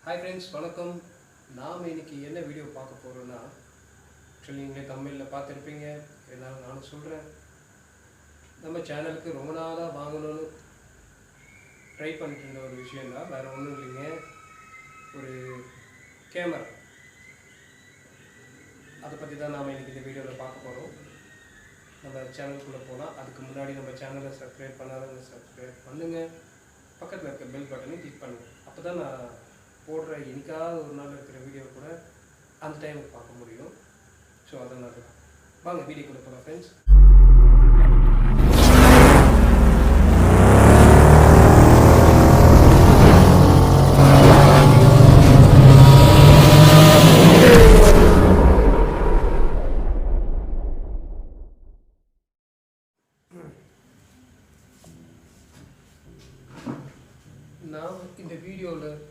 Hi friends, வணக்கம். நாம் இன்னைக்கு என்ன வீடியோ பார்க்க போறோம்னா, ஆக்சுவலி நீங்களே தமிழில் பார்த்துருப்பீங்க, இருந்தாலும் நானும் சொல்கிறேன். நம்ம சேனலுக்கு ரொம்ப நாளாக வாங்கணும்னு ட்ரை பண்ணிட்டு இருந்த ஒரு விஷயம் தான், வேறு ஒன்றும் இல்லைங்க. ஒரு கேமரா, அதை பற்றி தான் நாம் இன்னைக்கு இந்த வீடியோவில் பார்க்க போகிறோம். நம்ம சேனலுக்குள்ளே போகலாம். அதுக்கு முன்னாடி நம்ம சேனலை சப்ஸ்கிரைப் பண்ணாதவங்க சப்ஸ்கிரைப் பண்ணுங்கள். பக்கத்தில் இருக்க பெல் பட்டனை கிளிக் பண்ணுங்கள். அப்போ தான் நான் போடுற என்னைக்காவது ஒரு நாள் இருக்கிற வீடியோ கூட அந்த டைமுக்கு பார்க்க முடியும். ஸோ அதனால தான் வாங்க வீடியோக்குள்ளே போகலாம் ஃப்ரெண்ட்ஸ். நான் இந்த வீடியோவில்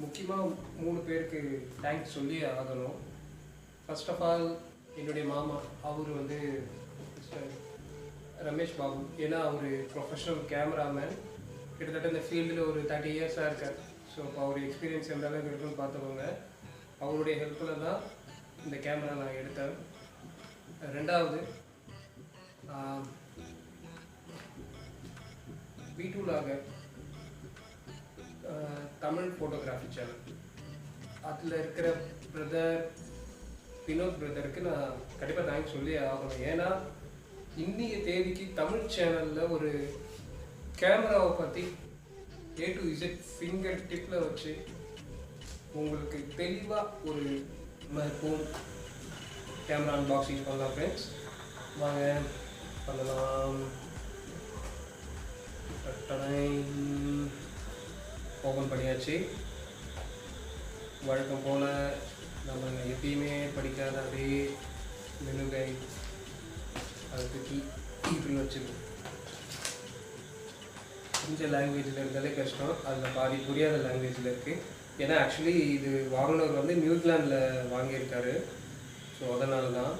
முக்கியமாக 3 பேருக்கு தேங்க்ஸ் சொல்லி ஆகணும். ஃபர்ஸ்ட் ஆஃப் ஆல் என்னுடைய மாமா, அவர் வந்து ரமேஷ் பாபு. ஏன்னா அவர் ப்ரொஃபஷனல் கேமராமேன், கிட்டத்தட்ட இந்த ஃபீல்டில் ஒரு 30 இயர்ஸாக இருக்கார். ஸோ இப்போ அவர் எக்ஸ்பீரியன்ஸ் எந்த அளவுக்கு இருக்குன்னு பார்த்துக்கோங்க. அவருடைய ஹெல்ப்பில் தான் இந்த கேமரா நான் எடுத்தேன். ரெண்டாவது வீட்டுலாக தமிழ் ஃபோட்டோகிராஃபி சேனல், அதில் இருக்கிற பிரதர் வினோத் பிரதருக்கு நான் கண்டிப்பாக தேங்க்ஸ் சொல்லி ஆகணும். ஏன்னா இன்றைய தேதிக்கு தமிழ் சேனலில் ஒரு கேமராவை பற்றி A to Z ஃபிங்கர் டிப்பில் வச்சு உங்களுக்கு தெளிவாக ஒரு ஃபோன் கேமரா அன்பாக்சிங் பண்ணலாம் ஃப்ரெண்ட்ஸ். வாங்க பண்ணலாம். ஓப்பன் பண்ணியாச்சு. வழக்கம் போல் நம்ம எப்பயுமே படிக்காத அதே மெனுகை அதை தூக்கி இப்படி வச்சுருக்கோம். கொஞ்சம் லாங்குவேஜில் இருந்தாலே கஷ்டம், அதில் பாதி புரியாத லாங்குவேஜில் இருக்குது. ஏன்னா ஆக்சுவலி இது வாங்கினவர் வந்து நியூசிலாண்டில் வாங்கியிருக்காரு. ஸோ அதனால தான்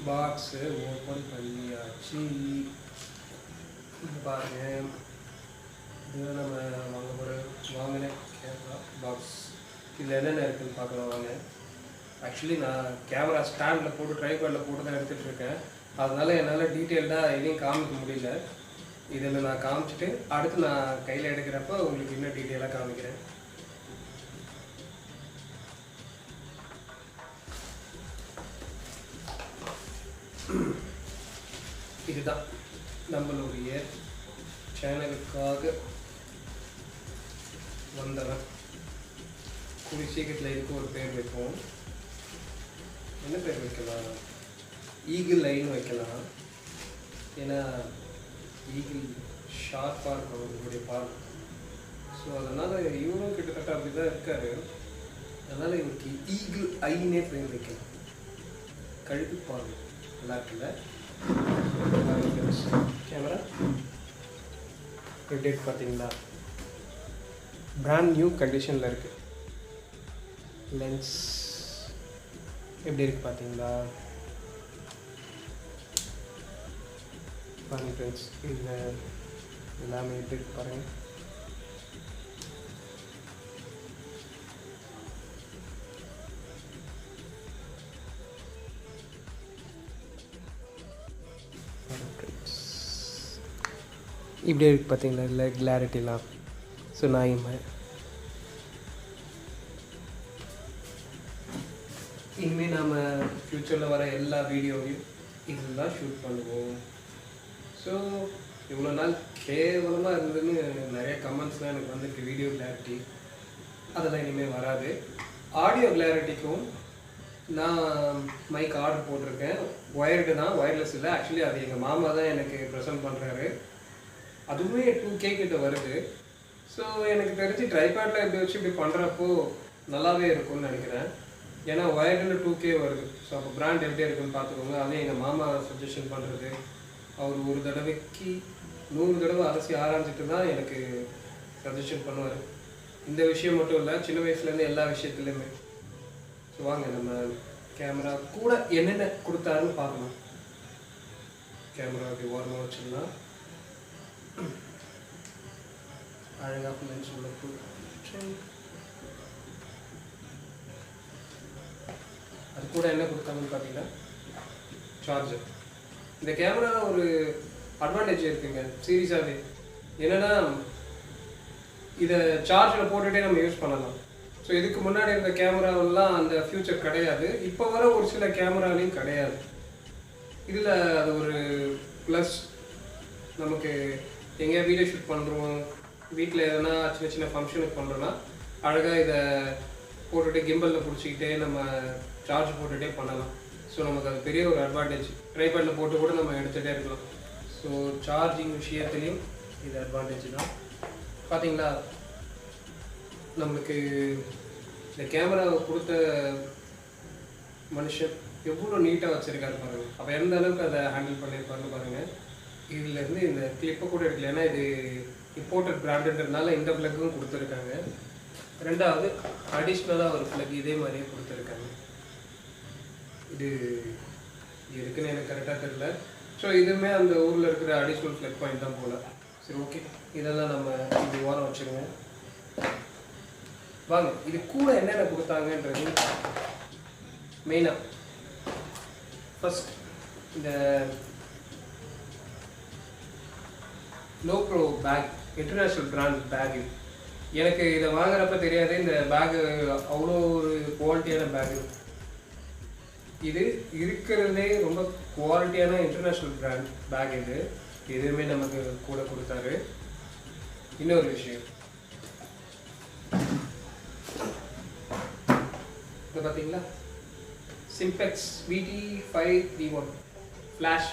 பாக்ஸு ஓப்பன் பண்ணியாச்சு. பாருங்க, இதுதான் நம்ம வாங்கின கேமரா பாக்ஸ். இதில் என்னென்ன இருக்குதுன்னு பார்க்கலாம் வாங்க. ஆக்சுவலி நான் கேமரா ஸ்டாண்டில் போட்டு ட்ரைபாடில் போட்டு தான் எடுத்துகிட்டு இருக்கேன். அதனால் என்னால் டீட்டெயில்டாக எதையும் காமிக்க முடியல. இதில் நான் காமிச்சிட்டு அடுத்து நான் கையில் எடுக்கிறப்ப உங்களுக்கு இன்னும் டீட்டெயிலாக காமிக்கிறேன். இதுதான் நம்மளுடைய சேனலுக்காக வந்தவன். கூடிய சீக்கிரத்தில் இதுக்கு ஒரு பேர் வைப்போம். என்ன பேர் வைக்கலாம்? ஈகிள் லைன் வைக்கலாம். ஏன்னா ஈகிள் ஷார்ப்பாக இருக்கும் அவங்களுடைய பார்வை. ஸோ அதனால் இவரும் கிட்டத்தட்ட அப்படி தான் இருக்கார். அதனால் இவருக்கு ஈகிள் ஐனே பேர் வைக்கலாம். கழுத்து பார்வை நல்லா இருக்குல்ல? கேமரா எப்படி இருக்கு பார்த்தீங்களா? பிராண்ட் நியூ கண்டிஷனில் இருக்குது. லென்ஸ் எப்படி இருக்குது பார்த்தீங்களா? பாருங்க ஃப்ரெண்ட்ஸ், இதில் எல்லாமே எப்படி இருக்கு பாருங்கள். இப்படி இருக்குது பார்த்தீங்களா? இல்லை கிளாரிட்டிலாம். ஸோ நான் இனிமேல் நாம் ஃப்யூச்சரில் வர எல்லா வீடியோவையும் இதில் தான் ஷூட் பண்ணுவோம். ஸோ இவ்வளோ நாள் கேவலமாக இருந்ததுன்னு நிறைய கமெண்ட்ஸ்லாம் எனக்கு வந்துருக்கு. வீடியோ கிளாரிட்டி அதெல்லாம் இனிமேல் வராது. ஆடியோ கிளாரிட்டிக்கும் நான் மைக் ஆர்டர் போட்டிருக்கேன். ஒயர்டு தான், ஒயர்லெஸ் இல்லை. ஆக்சுவலி அது எங்கள் மாமா தான் எனக்கு ப்ரெசென்ட் பண்ணுறாரு. அதுவுமே 2K கிட்ட வருது. ஸோ எனக்கு தெரிஞ்சு ட்ரைபேடில் இப்படி வச்சு இப்படி பண்ணுறப்போ நல்லாவே இருக்கும்னு நினைக்கிறேன். ஏன்னா ஒயர்டில் 2K வருது. ஸோ அப்போ பிராண்ட் எப்படி இருக்குன்னு பார்த்துக்கோங்க. அதே எங்கள் மாமா சஜஷன் பண்ணுறது. அவர் ஒரு தடவைக்கு 100 தடவை அலசி ஆராய்ஞ்சிட்டு தான் எனக்கு சஜஷன் பண்ணுவார். இந்த விஷயம் மட்டும் இல்லை, சின்ன வயசுலேருந்து எல்லா விஷயத்துலையுமே. ஸோ வாங்க நம்ம கேமரா கூட என்னென்ன கொடுத்தாருன்னு பார்க்கலாம். கேமரா அப்படி ஓரமாக வச்சிடலாம். அழகாக லென்ஸ் உள்ள போட்டு அது கூட என்ன கொடுத்தாங்கன்னு பார்த்தீங்கன்னா சார்ஜர். இந்த கேமராவில் ஒரு அட்வான்டேஜ் இருக்குங்க சீரியஸாகவே. என்னென்னா இதை சார்ஜில் போட்டுகிட்டே நம்ம யூஸ் பண்ணலாம். ஸோ இதுக்கு முன்னாடி இருந்த கேமராவெல்லாம் அந்த ஃபியூச்சர் கிடையாது. இப்போ வர ஒரு சில கேமராலையும் கிடையாது. இதில் அது ஒரு ப்ளஸ். நமக்கு எங்கேயா வீடியோ ஷூட் பண்ணுறோம், வீட்டில் எதனா சின்ன சின்ன ஃபங்க்ஷனுக்கு பண்ணுறோன்னா அழகாக இதை போட்டுகிட்டே கிம்பலில் பிடிச்சிக்கிட்டே நம்ம சார்ஜ் போட்டுகிட்டே பண்ணலாம். ஸோ நமக்கு அது பெரிய ஒரு அட்வான்டேஜ். ட்ரைபேடில் போட்டு கூட நம்ம எடுத்துகிட்டே இருக்கலாம். ஸோ சார்ஜிங் விஷயத்துலேயும் இது அட்வான்டேஜ் தான். பார்த்தீங்களா, நம்மளுக்கு இந்த கேமராவை கொடுத்த மனுஷன் எவ்வளோ நீட்டாக வச்சுருக்காரு பாருங்கள். அப்போ எந்த அளவுக்கு அதை ஹேண்டில் பண்ணியிருப்பாருன்னு பாருங்கள். இதிலேருந்து இந்த கிளிப்பை கூட எடுக்கல, ஏன்னா இது இம்போர்ட்டட் பிராண்டுன்றதுனால இந்த ப்ளக்கும் கொடுத்துருக்காங்க. ரெண்டாவது அடிஷ்னலாக ஒரு ப்ளக் இதே மாதிரியே கொடுத்துருக்காங்க. இது இருக்குன்னு எனக்கு கரெக்டாக தெரியல. ஸோ இதுவுமே அந்த ஊரில் இருக்கிற அடிஷ்னல் ப்ளக் பாயிண்ட் தான் போல். சரி, ஓகே, இதெல்லாம் நம்ம இது ஓரம் வச்சுருவோம். வாங்க இது கூட என்னென்ன கொடுத்தாங்கன்றது மெயினாக. ஃபர்ஸ்ட் இந்த லோப்ரோ பேக், இன்டர்நேஷ்னல் பிராண்ட் பேகு. எனக்கு இதை வாங்குறப்ப தெரியாது இந்த பேகு அவ்வளோ ஒரு குவாலிட்டியான பேகு. இது இருக்கிறதுலே ரொம்ப குவாலிட்டியான இன்டர்நேஷ்னல் பிராண்ட் பேக். இது எதுவுமே நமக்கு கூட கொடுத்தாரு. இன்னொரு விஷயம், இது பார்த்தீங்களா, சிம்பெக்ஸ் VT531 ஃப்ளாஷ்.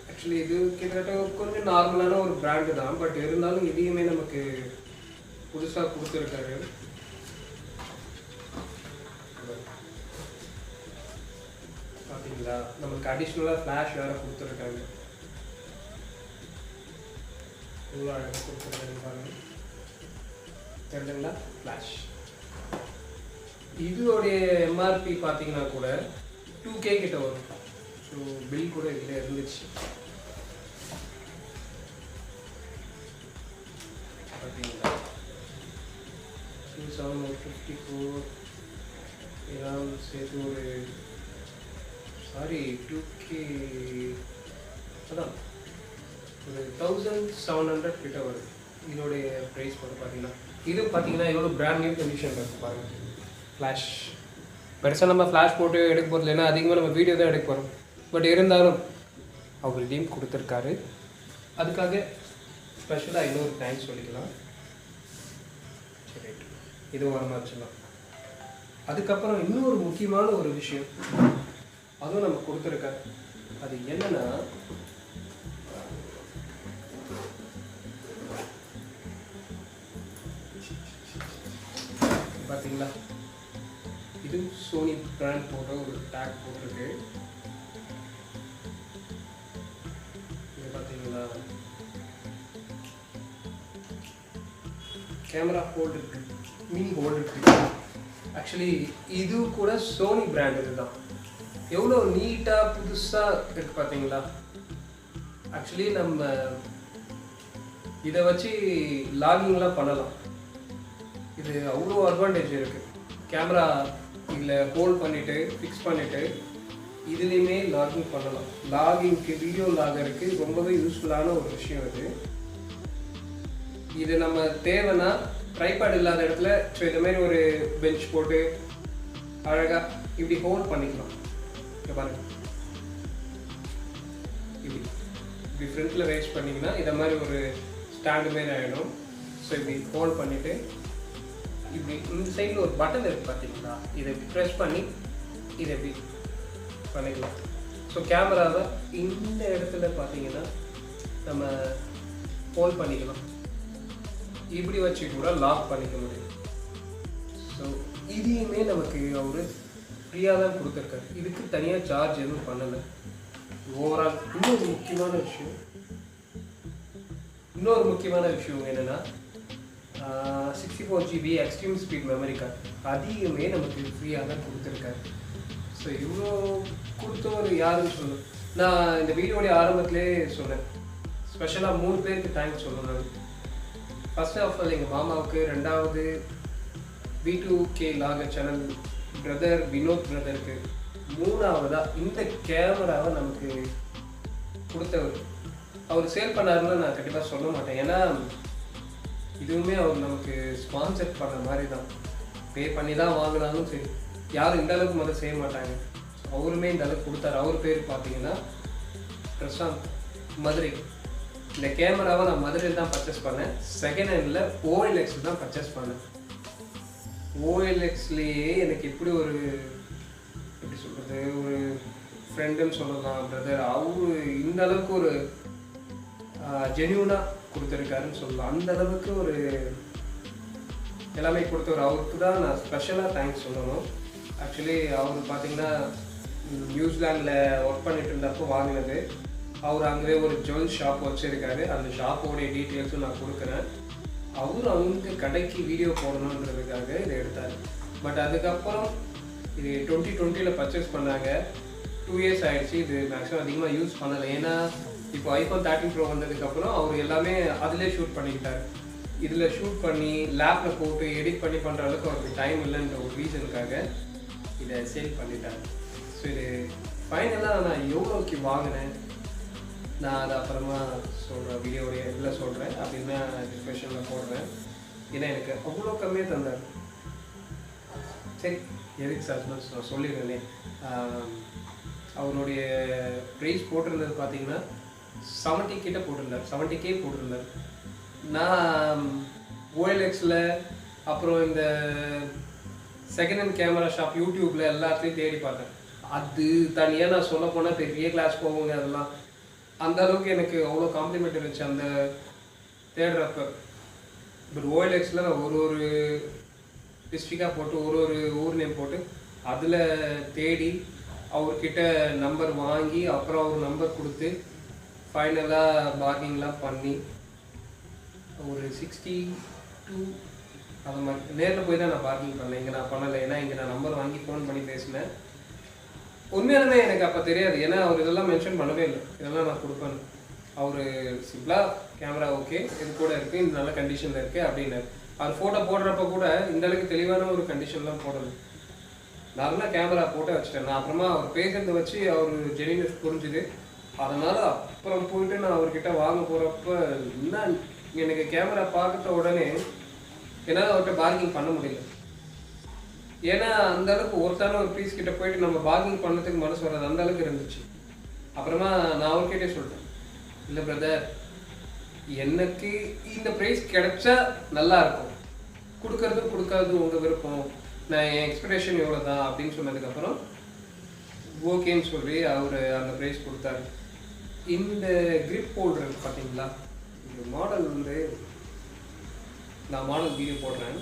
ஆக்சுவலி இது கிட்டத்தட்ட கொஞ்சம் நார்மலான ஒரு பிராண்டு தான், பட் இருந்தாலும் இதையுமே நமக்கு புதுசாக கொடுத்துருக்காரு. பார்த்தீங்களா, நமக்கு அடிஷ்னலாக ஃப்ளாஷ் வேறு கொடுத்துருக்காங்க. இவ்வளோ அழகாக கொடுத்துருக்காங்க பாருங்கள், தெரிஞ்சுங்களா, ஃப்ளாஷ். இதோடைய எம்ஆர்பி பார்த்தீங்கன்னா கூட 2K கிட்ட வரும். ஸோ பில் கூட இதில் இருந்துச்சு. பார்த்தீங்களா, 2754 இதெல்லாம் சேர்த்து ஒரு 2K அதான் ஒரு 1700 கிட்ட வருது. இதோடைய ப்ரைஸ் வந்து பார்த்தீங்கன்னா இது பார்த்தீங்கன்னா எவ்வளோ பிராண்ட் நியூ கண்டிஷன் இருக்குது பாருங்கள். ஃப்ளாஷ் பெருசாக நம்ம ஃப்ளாஷ் போட்டு எடுக்க போகிறது, ஏன்னா அதிகமாக நம்ம வீடியோ தான் எடுக்க போகிறோம். பட் இருந்தாலும் அவர் டீம் கொடுத்துருக்காரு, அதுக்காக ஸ்பெஷலாக இன்னொரு தேங்க்ஸ் சொல்லிக்கலாம். சரி, இது ஓரமாக வச்சுக்கலாம். அதுக்கப்புறம் இன்னொரு முக்கியமான ஒரு விஷயம் அதுவும் நம்ம கொடுத்துருக்காரு. அது என்னன்னா, பார்த்தீங்களா, இது சோனி பிராண்ட் போட்ட ஒரு டேக் போட்டிருக்கு. இது பார்த்தீங்களா, கேமரா ஹோல்டு இருக்கு, மினி ஹோல்டு இருக்கு. ஆக்சுவலி இது கூட சோனி பிராண்ட் இதுதான். எவ்வளோ நீட்டாக புதுசாக இருக்கு பார்த்தீங்களா. ஆக்சுவலி நம்ம இதை வச்சு லாகிங்லாம் பண்ணலாம். இது அவ்வளோ அட்வான்டேஜ் இருக்குது. கேமரா இதில் ஹோல்ட் பண்ணிவிட்டு ஃபிக்ஸ் பண்ணிவிட்டு இதுலேயுமே லாகிங் பண்ணலாம். லாகிங்க்கு, வீடியோ லாகருக்கு ரொம்பவே யூஸ்ஃபுல்லான ஒரு விஷயம் இது. இது நம்ம தேவைன்னா ட்ரைபாட் இல்லாத இடத்துல ஸோ இந்த மாதிரி ஒரு பெஞ்ச் போட்டு அழகாக இப்படி ஹோல்ட் பண்ணிக்கலாம். இங்கே பாருங்கள், இப்படி ஃப்ரண்ட்டில் ரேஸ் பண்ணிங்கன்னா இதை மாதிரி ஒரு ஸ்டாண்டு மாரி ஆகிடும். ஸோ இப்படி ஹோல்ட் பண்ணிவிட்டு இப்படி இந்த சைடில் ஒரு பட்டன் இருக்குது பார்த்தீங்களா, இதை ப்ரெஸ் பண்ணி இதை எப்படி பண்ணிக்கலாம். ஸோ கேமராவை இந்த இடத்துல பார்த்தீங்கன்னா நம்ம ஹோல்ட் பண்ணிக்கலாம். இப்படி வச்சு கூட லாக் பண்ணிக்க முடியும். ஸோ இதையுமே நமக்கு அவர் ஃப்ரீயாக தான் கொடுத்துருக்காரு. இதுக்கு தனியாக சார்ஜ் எதுவும் பண்ணலை. ஓவரால் இன்னொரு முக்கியமான விஷயம் என்னென்னா 64GB extreme speed memory card அதிகமே நமக்கு ஃப்ரீயாக தான் கொடுத்துருக்காரு. ஸோ இவ்வளோ கொடுத்தவர் யாருன்னு சொல்லணும். நான் இந்த வீடியோடைய ஆரம்பத்திலே சொன்னேன், ஸ்பெஷலாக 3 பேருக்கு தேங்க்ஸ் சொல்லணும். ஃபர்ஸ்ட் ஆஃப் ஆல் எங்கள் மாமாவுக்கு, ரெண்டாவது V2K லாகர் சேனல் பிரதர் வினோத் பிரதருக்கு, மூணாவதாக இந்த கேமராவை நமக்கு கொடுத்தவர். அவர் சேல் பண்ணாருன்னு நான் கண்டிப்பாக சொல்ல மாட்டேன். ஏன்னா இதுவுமே அவர் நமக்கு ஸ்பான்சர் பண்ண மாதிரி தான். பே பண்ணி தான் வாங்கினாலும் சரி, யாரும் இந்த அளவுக்கு முதல்ல செய்ய மாட்டாங்க. அவருமே இந்த அளவுக்கு கொடுத்தாரு. அவர் பேர் பார்த்தீங்கன்னா பிரசாந்த், மதுரை. இந்த கேமராவை நான் மதுரையில் தான் பர்ச்சேஸ் பண்ணேன். செகண்ட் ஹேண்டில் OLX தான் பர்ச்சேஸ் பண்ணேன். OLXலேயே எனக்கு எப்படி சொல்கிறது, ஒரு ஃப்ரெண்டுன்னு சொல்லலாம், பிரதர். அவரு இந்த அளவுக்கு ஒரு ஜென்யூனாக கொடுத்துருக்காருன்னு சொல்லலாம். அந்த அளவுக்கு ஒரு எல்லாமே கொடுத்தவர். அவருக்கு தான் நான் ஸ்பெஷலாக தேங்க்ஸ் சொல்லணும். ஆக்சுவலி அவர் பார்த்தீங்கன்னா நியூசிலாண்டில் ஒர்க் பண்ணிட்டு இருந்தப்போ வாங்கினது. அவர் அங்கே ஒரு ஜுவல் ஷாப் வச்சுருக்காரு. அந்த ஷாப்போடைய டீட்டெயில்ஸும் நான் கொடுக்குறேன். அவர் அவங்க கடைக்கு வீடியோ போடணுன்றதுக்காக இதை எடுத்தார். பட் அதுக்கப்புறம் இது 2020 பர்ச்சேஸ் பண்ணாங்க. 2 இயர்ஸ் ஆகிடுச்சு. இது மேக்ஸிமம் அதிகமாக யூஸ் பண்ணலை. ஏன்னா இப்போ iPhone 13 Pro வந்ததுக்கப்புறம் அவர் எல்லாமே அதிலே ஷூட் பண்ணிக்கிட்டார். இதில் ஷூட் பண்ணி லேப்பில் போட்டு எடிட் பண்ணி பண்ணுற அளவுக்கு அவருக்கு டைம் இல்லைன்ற ஒரு ரீசனுக்காக இதை சேல் பண்ணிட்டார். ஸோ இது ஃபைனலாக நான் எவ்வளோக்கு வாங்கினேன் நான் அதை அப்புறமா சொல்கிறேன், வீடியோடைய இதில் சொல்கிறேன். அப்படின்னா டிஸ்கிரிப்ஷனில் போடுறேன். ஏன்னா எனக்கு அவ்வளோ கம்மியாக தந்தார். சரி, எதுக்கு சார் நான் சொல்லிடுறேனே. அவருடைய ப்ரைஸ் போட்டிருந்தது பார்த்தீங்கன்னா 70 கிட்ட போட்டிருந்தார், 70K போட்டிருந்தார். நான் OLXல அப்புறம் இந்த செகண்ட் ஹேண்ட் கேமரா ஷாப் யூடியூப்பில் எல்லாத்துலேயும் தேடி பார்த்தேன். அது தனியாக நான் சொல்ல போனால் பெரிய கிளாஸ் போவோங்க. அதெல்லாம் அந்த அளவுக்கு எனக்கு அவ்வளோ காம்ப்ளிமெண்ட் இருந்துச்சு அந்த தேடுறப்ப. பட் OLXல நான் ஒரு டிஸ்ட்ரிக்டாக போட்டு ஒரு ஊர் நேம் போட்டு அதில் தேடி அவர்கிட்ட நம்பர் வாங்கி அப்புறம் அவர் நம்பர் கொடுத்து ஃபைனலாக பார்கிங்லாம் பண்ணி ஒரு 62 அந்த மாதிரி நேரில் போய் தான் நான் பார்கிங் பண்ணேன். இங்கே நான் பண்ணலை. ஏன்னா இங்கே நான் நம்பர் வாங்கி ஃபோன் பண்ணி பேசினேன். உண்மையாலுமே எனக்கு அப்போ தெரியாது. ஏன்னா அவர் இதெல்லாம் மென்ஷன் பண்ணவே இல்லை, இதெல்லாம் நான் கொடுப்பேன். அவர் சிம்பிளாக கேமரா ஓகே, இது கூட இருக்குது, இந்த நல்ல கண்டிஷனில் இருக்குது அப்படின்னாரு. அவர் ஃபோட்டோ போடுறப்ப கூட இந்த அளவுக்கு தெளிவான ஒரு கண்டிஷன்லாம் போடலை. நார்மலாக கேமரா போட்டு வச்சுட்டேன். நான் அப்புறமா அவர் பேசுறதை வச்சு அவர் ஜெனினஸ் புரிஞ்சுது. அதனால் அப்புறம் போயிட்டு நான் அவர்கிட்ட வாங்க போகிறப்ப என்ன எனக்கு கேமரா பார்த்த உடனே என்னால் அவர்கிட்ட பார்கிங் பண்ண முடியல. ஏன்னா அந்த அளவுக்கு ஒருத்தான ஒரு பீஸ் கிட்ட போயிட்டு நம்ம பார்கிங் பண்ணதுக்கு மனசு வராது, அந்த அளவுக்கு இருந்துச்சு. அப்புறமா நான் அவர்கிட்டே சொல்லிட்டேன், இல்லை பிரதர், எனக்கு இந்த ப்ரைஸ் கிடைச்சா நல்லா இருக்கும், கொடுக்கறதும் கொடுக்காததும் உங்கள் விருப்பம், நான் என் எக்ஸ்பெக்டேஷன் எவ்வளோ தான் அப்படின்னு சொன்னதுக்கப்புறம் ஓகேன்னு சொல்லி அவர் அந்த ப்ரைஸ் கொடுத்தாரு. இந்த கிரிப் ஹோல்டர் பார்த்தீங்களா, இந்த மாடல் நான் மாடல் வீடியோ போடுறேன்.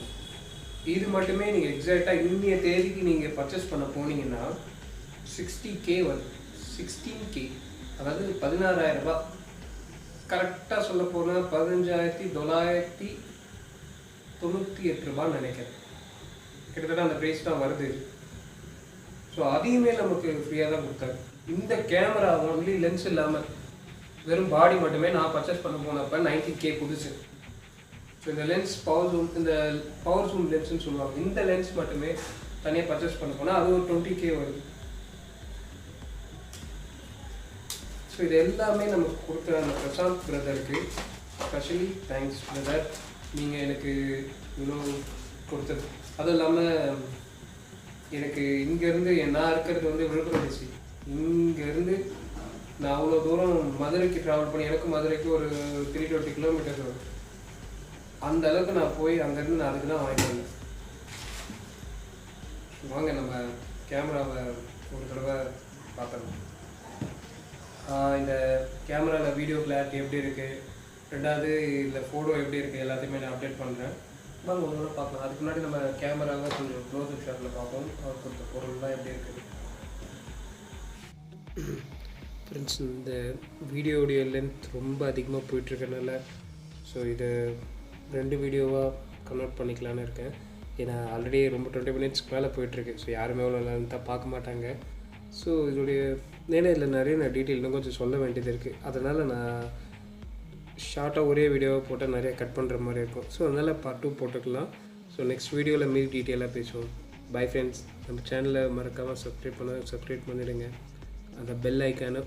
இது மட்டுமே நீங்கள் எக்ஸாக்டாக இன்னைய தேதிக்கு நீங்கள் பர்ச்சேஸ் பண்ண போனீங்கன்னா 60K வருது. 16K, அதாவது 16,000 ரூபாய். கரெக்டாக சொல்ல போனால் 15,998 ரூபான்னு நினைக்கிறேன். கிட்டத்தட்ட அந்த ப்ரைஸ் தான் வருது. ஸோ அதையுமே நமக்கு ஃப்ரீயாக தான் கொடுத்தாரு. இந்த கேமரா ஒன்லி லென்ஸ் இல்லாமல் வெறும் பாடி மட்டுமே நான் பர்ச்சேஸ் பண்ண போனப்போ 90K புதுசு. ஸோ இந்த லென்ஸ் இந்த பவர் ஜூம் லென்ஸ்ன்னு சொல்லுவாங்க. இந்த லென்ஸ் மட்டுமே தனியாக பர்ச்சேஸ் பண்ண போனால் அது ஒரு 20K வருது. ஸோ இது எல்லாமே நமக்கு கொடுக்குற அந்த பிரசாந்த் பிரதருக்கு ஸ்பெஷலி தேங்க்ஸ் பிரதர். நீங்கள் எனக்கு இவ்வளோ கொடுத்தது. அதுவும் இல்லாமல் எனக்கு இங்கேருந்து நான் இருக்கிறது விழுப்புரம் டிஸ்ட்ரிக்ட். இங்கேருந்து நான் அவ்வளோ தூரம் மதுரைக்கு ட்ராவல் பண்ணி, எனக்கு மதுரைக்கு ஒரு 320 கிலோமீட்டர்ஸ் வரும். அந்த அளவுக்கு நான் போய் அங்கேருந்து நான் அதுக்கு தான் வாங்கிட்டு வந்தேன். வாங்க நம்ம கேமராவை ஒரு தடவை பார்த்துடலாம். இந்த கேமராவில் வீடியோ கிளாரிட்டி எப்படி இருக்குது, ரெண்டாவது இதில் ஃபோட்டோ எப்படி இருக்குது, எல்லாத்தையுமே நான் அப்டேட் பண்ணுறேன். வாங்க ஒன்று பார்க்கலாம். அதுக்கு முன்னாடி நம்ம கேமராவை கொஞ்சம் க்ளோஸ் ஷாட்டில் பார்ப்போம். அவர் கொடுத்த பொருள்லாம் எப்படி இருக்குது. ஃப்ரெண்ட்ஸ், இந்த வீடியோடைய லென்த் ரொம்ப அதிகமாக போயிட்டுருக்கனால ஸோ இதை 2 வீடியோவாக கன்வெர்ட் பண்ணிக்கலான்னு இருக்கேன். ஏன்னா ஆல்ரெடி ரொம்ப 20 மினிட்ஸ்க்கு மேலே போயிட்டுருக்கு. ஸோ யாருமே அவ்வளோ லென்த்தாக பார்க்க மாட்டாங்க. ஸோ இதோடைய இதில் நிறைய நான் டீட்டெயில் இன்னும் கொஞ்சம் சொல்ல வேண்டியது இருக்குது. அதனால் நான் ஷார்ட்டாக ஒரே வீடியோவை போட்டால் நிறைய கட் பண்ணுற மாதிரி இருக்கும். ஸோ அதனால் பார்ட் 2 போட்டுக்கலாம். ஸோ நெக்ஸ்ட் வீடியோவில் மீதி டீட்டெயிலாக பேசுவோம். Bye friends. நம்ம சேனலை மறக்காமல் சப்ஸ்கிரைப் பண்ணிவிடுங்க. அந்த பெல் ஐக்கானை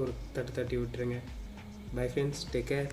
ஒரு தட்டி விட்டுருங்க. Bye friends. Take care.